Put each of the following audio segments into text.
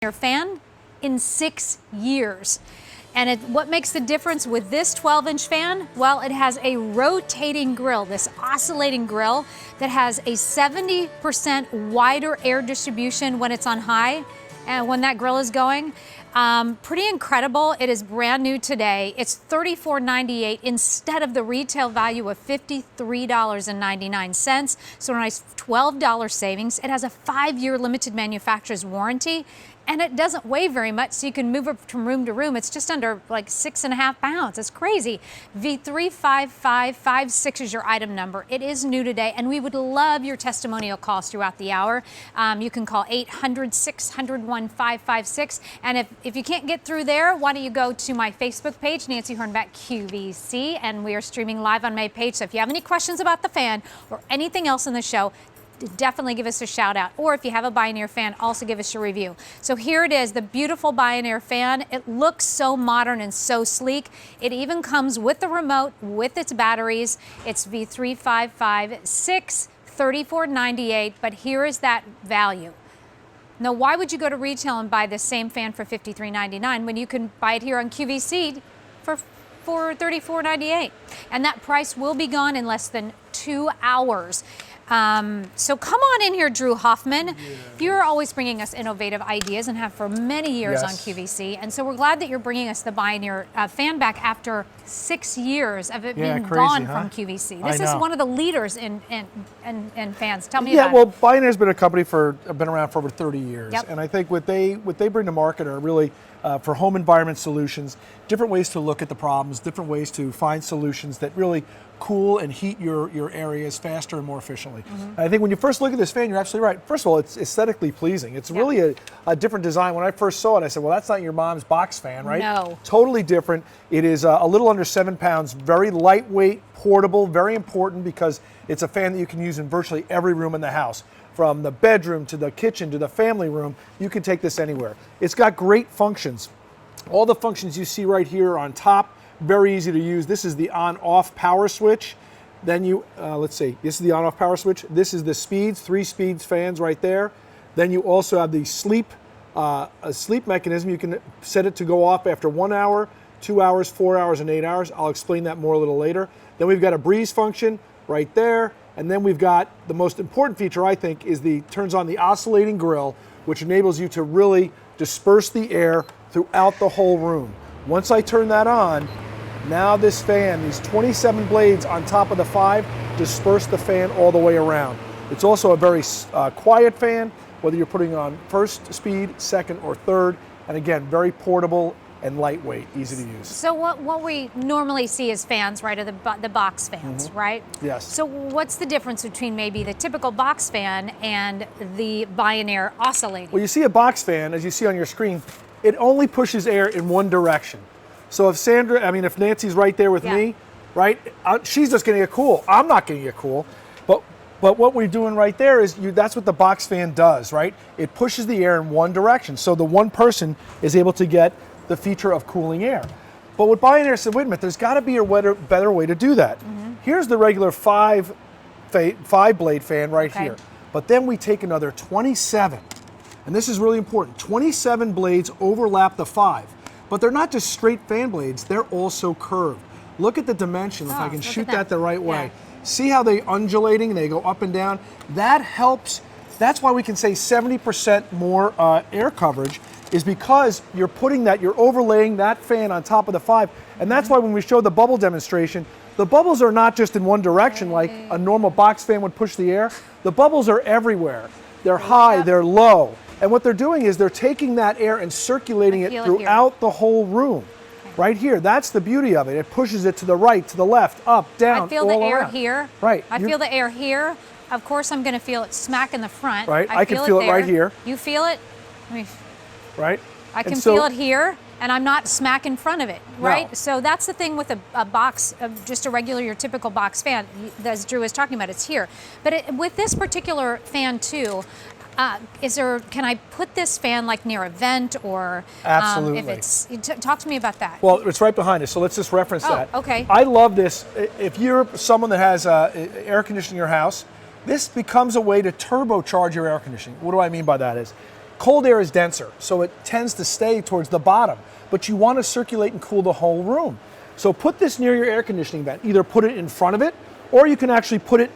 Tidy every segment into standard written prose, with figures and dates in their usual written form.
fan in 6 years. And what makes the difference with this 12-inch fan? Well, it has a rotating grill, this oscillating grill that has a 70% wider air distribution when it's on high and when that grill is going. Pretty incredible. It is brand new today. It's $34.98 instead of the retail value of $53.99. So a nice $12 savings. It has a 5-year limited manufacturer's warranty, and it doesn't weigh very much, so you can move it from room to room. It's just under like 6.5 pounds. It's crazy. V35556 is your item number. It is new today, and we would love your testimonial calls throughout the hour. You can call 800-600-1556. And if you can't get through there, why don't you go to my Facebook page, Nancy Hornbeck QVC, and we are streaming live on my page. So if you have any questions about the fan or anything else in the show, definitely give us a shout out. Or if you have a Bionaire fan, also give us your review. So here it is, the beautiful Bionaire fan. It looks so modern and so sleek. It even comes with the remote, with its batteries. It's V35556, $34.98, but here is that value. Now, why would you go to retail and buy this same fan for $53.99 when you can buy it here on QVC for $34.98? And that price will be gone in less than 2 hours. So come on in here, Drew Hoffman. Yeah. You're always bringing us innovative ideas and have for many years on QVC. And so we're glad that you're bringing us the Bionaire fan back after 6 years of it being gone from QVC. This is one of the leaders in fans. Tell me about it. Yeah, well, Bionaire's been a company been around for over 30 years. Yep. And I think what they bring to market are really for home environment solutions, different ways to look at the problems, different ways to find solutions that really cool and heat your areas faster and more efficiently. Mm-hmm. I think when you first look at this fan, you're absolutely right. First of all, it's aesthetically pleasing. It's really a different design. When I first saw it, I said, well, that's not your mom's box fan, right? No. Totally different. It is a little under 7 pounds, very lightweight, portable, very important because it's a fan that you can use in virtually every room in the house. From the bedroom to the kitchen to the family room, you can take this anywhere. It's got great functions. All the functions you see right here on top, very easy to use. This is the on-off power switch. Then you, let's see, this is the on-off power switch. This is the speeds, 3 speeds fans right there. Then you also have the sleep mechanism. You can set it to go off after 1 hour, 2 hours, 4 hours, and 8 hours. I'll explain that more a little later. Then we've got a breeze function right there. And then we've got the most important feature, I think, is turns on the oscillating grill, which enables you to really disperse the air throughout the whole room. Once I turn that on, now this fan, these 27 blades on top of the 5, disperse the fan all the way around. It's also a very quiet fan, whether you're putting on first speed, second, or third. And again, very portable and lightweight, easy to use. So what we normally see as fans, right, are the box fans, right? Yes. So what's the difference between maybe the typical box fan and the Bionaire oscillating? Well, you see a box fan, as you see on your screen, it only pushes air in one direction. So if Nancy's right there with me, right, she's just getting it cool. I'm not getting it cool. But what we're doing right there is that's what the box fan does, right? It pushes the air in one direction. So the one person is able to get the feature of cooling air. But what Bionaire said, wait a minute, there's got to be a better way to do that. Mm-hmm. Here's the regular 5-blade fan right here. But then we take another 27, and this is really important. 27 blades overlap the 5. But they're not just straight fan blades, they're also curved. Look at the dimension, if I can shoot that the right way. Yeah. See how they're undulating, they go up and down? That helps, that's why we can say 70% more air coverage, is because you're overlaying that fan on top of the 5. And that's why when we show the bubble demonstration, the bubbles are not just in one direction like a normal box fan would push the air. The bubbles are everywhere. They're high, they're low. And what they're doing is they're taking that air and circulating it throughout the whole room. Right here, that's the beauty of it. It pushes it to the right, to the left, up, down, I feel the air here. Right. I feel the air here. Of course, I'm going to feel it smack in the front. Right. I can feel it right here. You feel it? Right. I can feel it here, and I'm not smack in front of it, right? No. So that's the thing with a box, just your typical box fan, as Drew was talking about, it's here. But with this particular fan too, can I put this fan like near a vent or? Absolutely. Talk to me about that. Well, it's right behind us, so let's just reference that. Okay. I love this. If you're someone that has air conditioning in your house, this becomes a way to turbocharge your air conditioning. What do I mean by that is, Cold air is denser, so it tends to stay towards the bottom, but you want to circulate and cool the whole room. So put this near your air conditioning vent. Either put it in front of it, or you can actually put it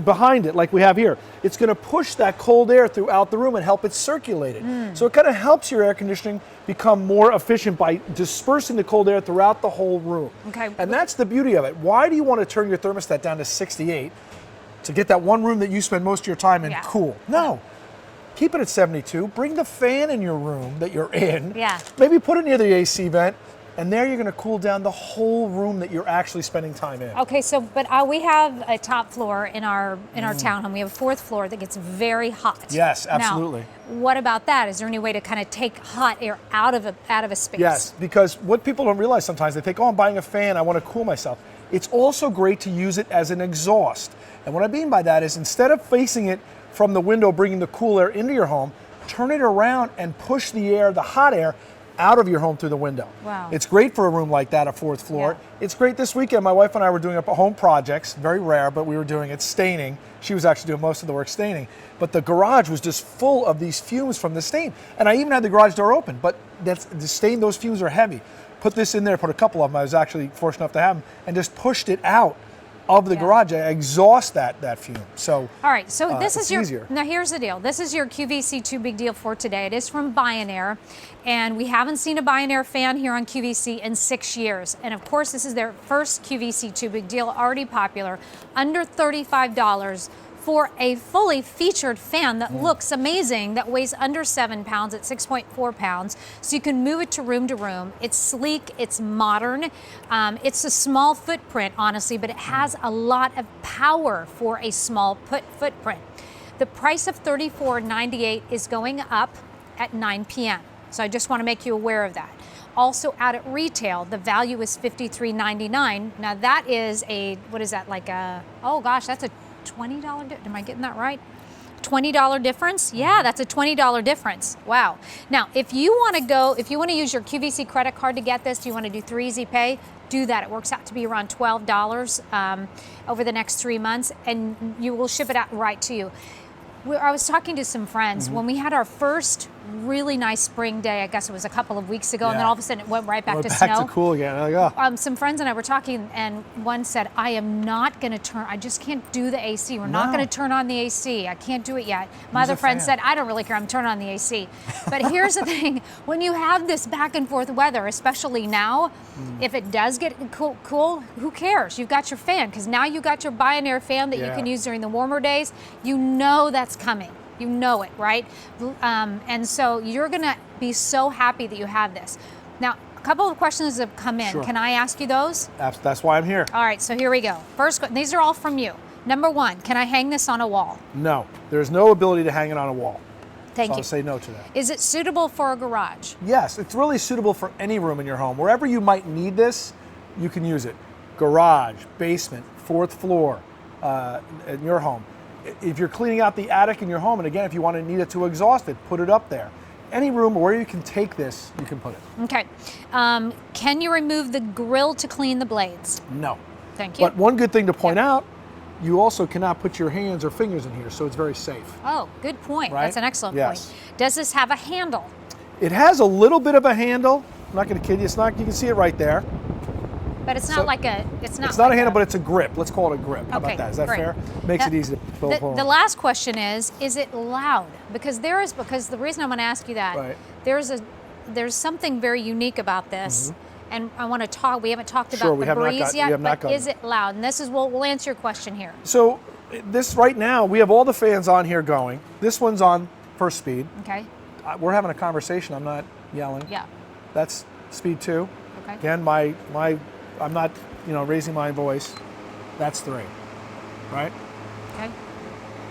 behind it like we have here. It's going to push that cold air throughout the room and help it circulate it. So it kind of helps your air conditioning become more efficient by dispersing the cold air throughout the whole room. Okay. And that's the beauty of it. Why do you want to turn your thermostat down to 68 to get that one room that you spend most of your time in cool? No. Keep it at 72. Bring the fan in your room that you're in. Yeah. Maybe put it near the AC vent. And there you're going to cool down the whole room that you're actually spending time in. Okay, so but we have a top floor in our townhome. We have a fourth floor that gets very hot. Yes, absolutely. Now, what about that? Is there any way to kind of take hot air out of a space? Yes, because what people don't realize sometimes, they think, oh, I'm buying a fan, I want to cool myself. It's also great to use it as an exhaust. And what I mean by that is instead of facing it from the window, bringing the cool air into your home, turn it around and push the air, the hot air, out of your home through the window. Wow. It's great for a room like that, a fourth floor. Yeah. It's great this weekend. My wife and I were doing up home projects, very rare, but we were doing it staining. She was actually doing most of the work staining. But the garage was just full of these fumes from the stain. And I even had the garage door open, but that's the stain, those fumes are heavy. Put this in there, put a couple of them. I was actually fortunate enough to have them, and just pushed it out of the garage. I exhaust that fume. So all right, so this is your easier. Now here's the deal. This is your QVC Big Deal for today. It is from Bionaire, and we haven't seen a Bionaire fan here on QVC in 6 years. And of course, this is their first QVC Big Deal, already popular, under $35 for a fully featured fan that looks amazing, that weighs under 7 pounds at 6.4 pounds. So you can move it to room. It's sleek, it's modern. It's a small footprint, honestly, but it has a lot of power for a small footprint. The price of $34.98 is going up at 9 p.m. So I just want to make you aware of that. Also out at retail, the value is $53.99. Now that is what is that, like a, oh gosh, that's a $20, am I getting that right? $20 difference? Yeah, that's a $20 difference. Wow. Now, if you want to use your QVC credit card to get this, you want to do 3 Easy Pay, do that. It works out to be around $12 over the next 3 months, and you will ship it out right to you. I was talking to some friends when we had our first really nice spring day. I guess it was a couple of weeks ago, and then all of a sudden it went right back to snow. Back to cool again. Like, oh. Some friends and I were talking, and one said, I am not going to turn, I just can't do the AC. We're not going to turn on the AC. I can't do it yet. My other friend said, I don't really care. I'm turning on the AC. But here's the thing. When you have this back and forth weather, especially now, if it does get cool, who cares? You've got your fan, because now you got your Bionaire fan that you can use during the warmer days. You know that's coming. You know it, right? And so you're going to be so happy that you have this. Now, a couple of questions have come in. Sure. Can I ask you those? That's why I'm here. All right, so here we go. First, these are all from you. Number one, can I hang this on a wall? No, there's no ability to hang it on a wall. Thank you. I'll say no to that. Is it suitable for a garage? Yes, it's really suitable for any room in your home. Wherever you might need this, you can use it. Garage, basement, fourth floor in your home. If you're cleaning out the attic in your home, and again, if you want to need it to exhaust it, put it up there. Any room where you can take this, you can put it. Okay. Can you remove the grill to clean the blades? No. Thank you. But one good thing to point out, you also cannot put your hands or fingers in here, so it's very safe. Oh, good point. Right? That's an excellent Yes. point. Does this have a handle? It has a little bit of a handle. I'm not going to kid you. It's not. You can see it right there. But it's not like a. It's not a handle, but it's a grip. Let's call it a grip. How about that? Is that fair? Makes it easy to pull forward. The last question is it loud? Because the reason I'm going to ask you that, there's something very unique about this, and I want to talk. We haven't talked about the breeze yet, but is it loud? And this is we'll answer your question here. So this right now, we have all the fans on here going. This one's on first speed. Okay. We're having a conversation. I'm not yelling. Yeah. That's speed 2. Okay. Again, I'm not, raising my voice. That's 3, right? Okay.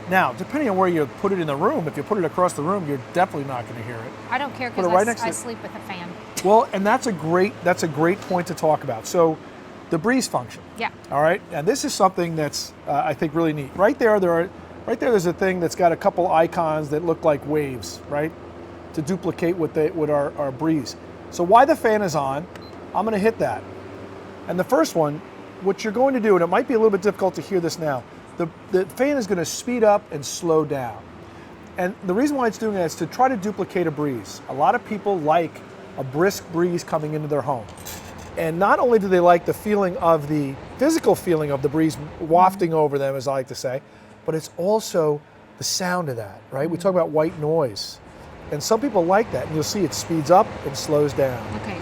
Now, depending on where you put it in the room, if you put it across the room, you're definitely not going to hear it. I don't care because I sleep with a fan. Well, and that's a great point to talk about. So, the breeze function. Yeah. All right, and this is something that's I think really neat. Right there's a thing that's got a couple icons that look like waves, right, to duplicate what our breeze. So, while the fan is on, I'm going to hit that. And the first one, what you're going to do, and it might be a little bit difficult to hear this now, the fan is going to speed up and slow down. And the reason why it's doing that is to try to duplicate a breeze. A lot of people like a brisk breeze coming into their home. And not only do they like the feeling of the physical feeling of the breeze wafting over them, as I like to say, but it's also the sound of that, right? We talk about white noise. And some people like that. And you'll see it speeds up and slows down. Okay.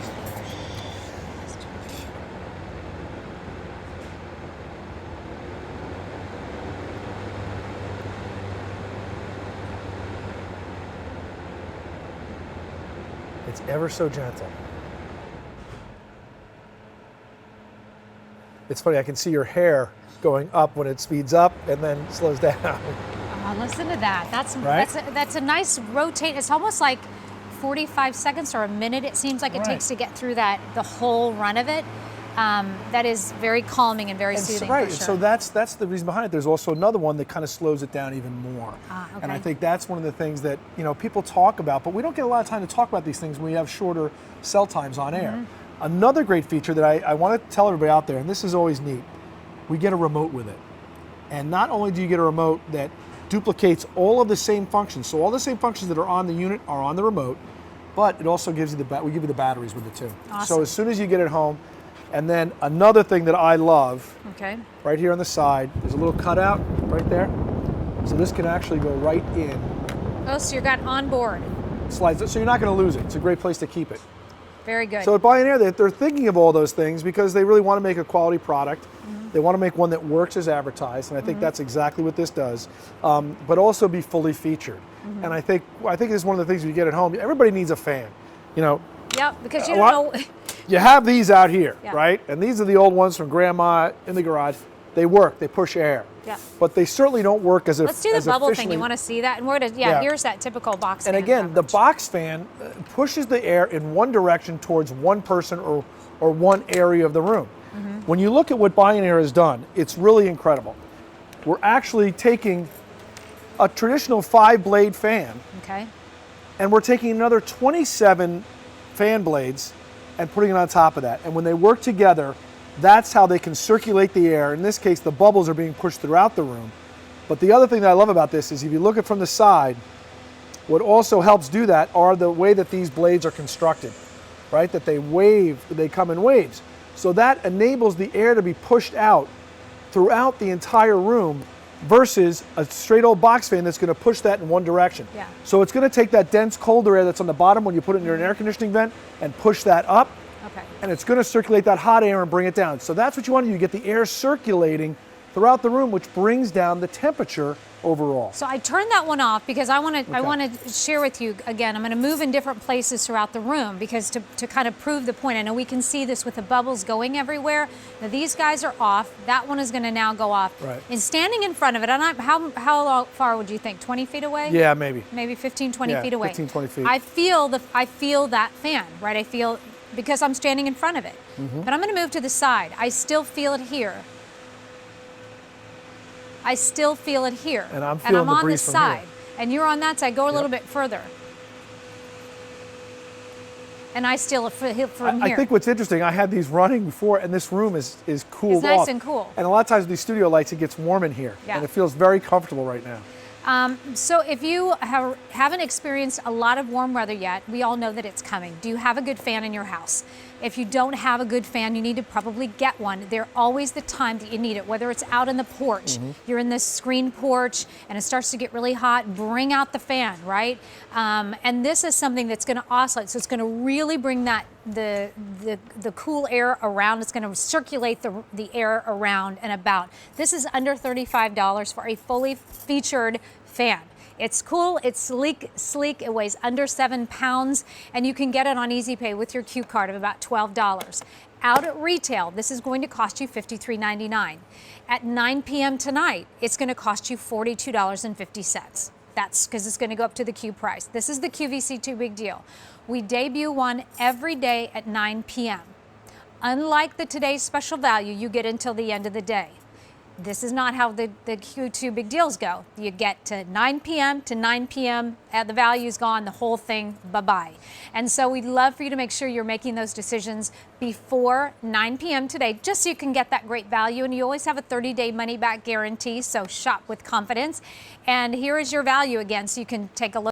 It's ever so gentle. It's funny, I can see your hair going up when it speeds up and then slows down. Oh, listen to that. Right? That's a nice rotate. It's almost like 45 seconds or a minute it seems like it takes to get through the whole run of it. That is very calming and very soothing. Right, for sure. so that's the reason behind it. There's also another one that kind of slows it down even more. Okay. And I think that's one of the things that people talk about, but we don't get a lot of time to talk about these things when we have shorter cell times on air. Another great feature that I want to tell everybody out there, and this is always neat, we get a remote with it. And not only do you get a remote that duplicates all of the same functions, so all the same functions that are on the unit are on the remote, but it also gives you we give you the batteries with it too. Awesome. So as soon as you get it home, and then another thing that I love, right here on the side, there's a little cutout right there. So this can actually go right in. Oh, so you got on board. Slides, so you're not going to lose it. It's a great place to keep it. Very good. So at Bionaire, they're thinking of all those things because they really want to make a quality product. They want to make one that works as advertised, and I think that's exactly what this does, but also be fully featured. And I think this is one of the things you get at home. Everybody needs a fan. Yep, because you don't know. You have these out here, Yeah. right? And these are the old ones from Grandma in the garage. They work. They push air. Yeah. But they certainly don't work as Let's do the as bubble thing. efficiently. You want to see that? And here's that typical box And fan again, the coverage. box fan pushes the air in one direction towards one person or one area of the room. When you look at what Bionaire has done, it's really incredible. We're actually taking a traditional 5-blade fan, Okay. and we're taking another 27 fan blades and putting it on top of that. And when they work together, that's how they can circulate the air. In this case, the bubbles are being pushed throughout the room. But the other thing that I love about this is if you look at it from the side, what also helps do that are the way that these blades are constructed, right? That they come in waves. So that enables the air to be pushed out throughout the entire room versus a straight old box fan that's going to push that in one direction. Yeah. So it's going to take that dense colder air that's on the bottom when you put it in your air conditioning vent and push that up, Okay. and it's going to circulate that hot air and bring it down. So that's what you want to do. You get the air circulating throughout the room, which brings down the temperature overall. So I turned that one off because I want to share with you again. I'm going to move in different places throughout the room because to kind of prove the point. I know we can see this with the bubbles going everywhere. Now these guys are off. That one is going to now go off. Right. And standing in front of it, how far would you think? 20 feet away? Yeah, maybe. Maybe 15, 20 Yeah, feet away. 15, 20 feet. I feel that fan, right? I feel because I'm standing in front of it. But I'm going to move to the side. I still feel it here. I still feel it here. And I'm feeling the on breeze the from here. side. And you're on that side. Go a little bit further. And I still feel from here. I think what's interesting, I had these running before, and this room is cooled It's nice off. and cool. And a lot of times with these studio lights, it gets warm in here. Yeah. And it feels very comfortable right now. So if you haven't experienced a lot of warm weather yet, we all know that it's coming. Do you have a good fan in your house? If you don't have a good fan, you need to probably get one. They're always the time that you need it, whether it's out in the porch, you're in this screen porch and it starts to get really hot, bring out the fan, right? And this is something that's going to oscillate, so it's going to really bring that the cool air around. It's going to circulate the air around and about. This is under $35 for a fully featured fan. It's cool, it's sleek, it weighs under 7 pounds, and you can get it on Easy Pay with your Q card of about $12. Out at retail, this is going to cost you $53.99. At 9 p.m. tonight, it's going to cost you $42.50. That's because it's going to go up to the Q price. This is the QVC Big Deal. We debut one every day at 9 p.m. Unlike the today's special value, you get until the end of the day. This is not how the Q2 big deals go. You get to 9 p.m. to 9 p.m. The value's gone, the whole thing, bye-bye. And so we'd love for you to make sure you're making those decisions before 9 p.m. today, just so you can get that great value. And you always have a 30-day money-back guarantee, so shop with confidence. And here is your value again, so you can take a look.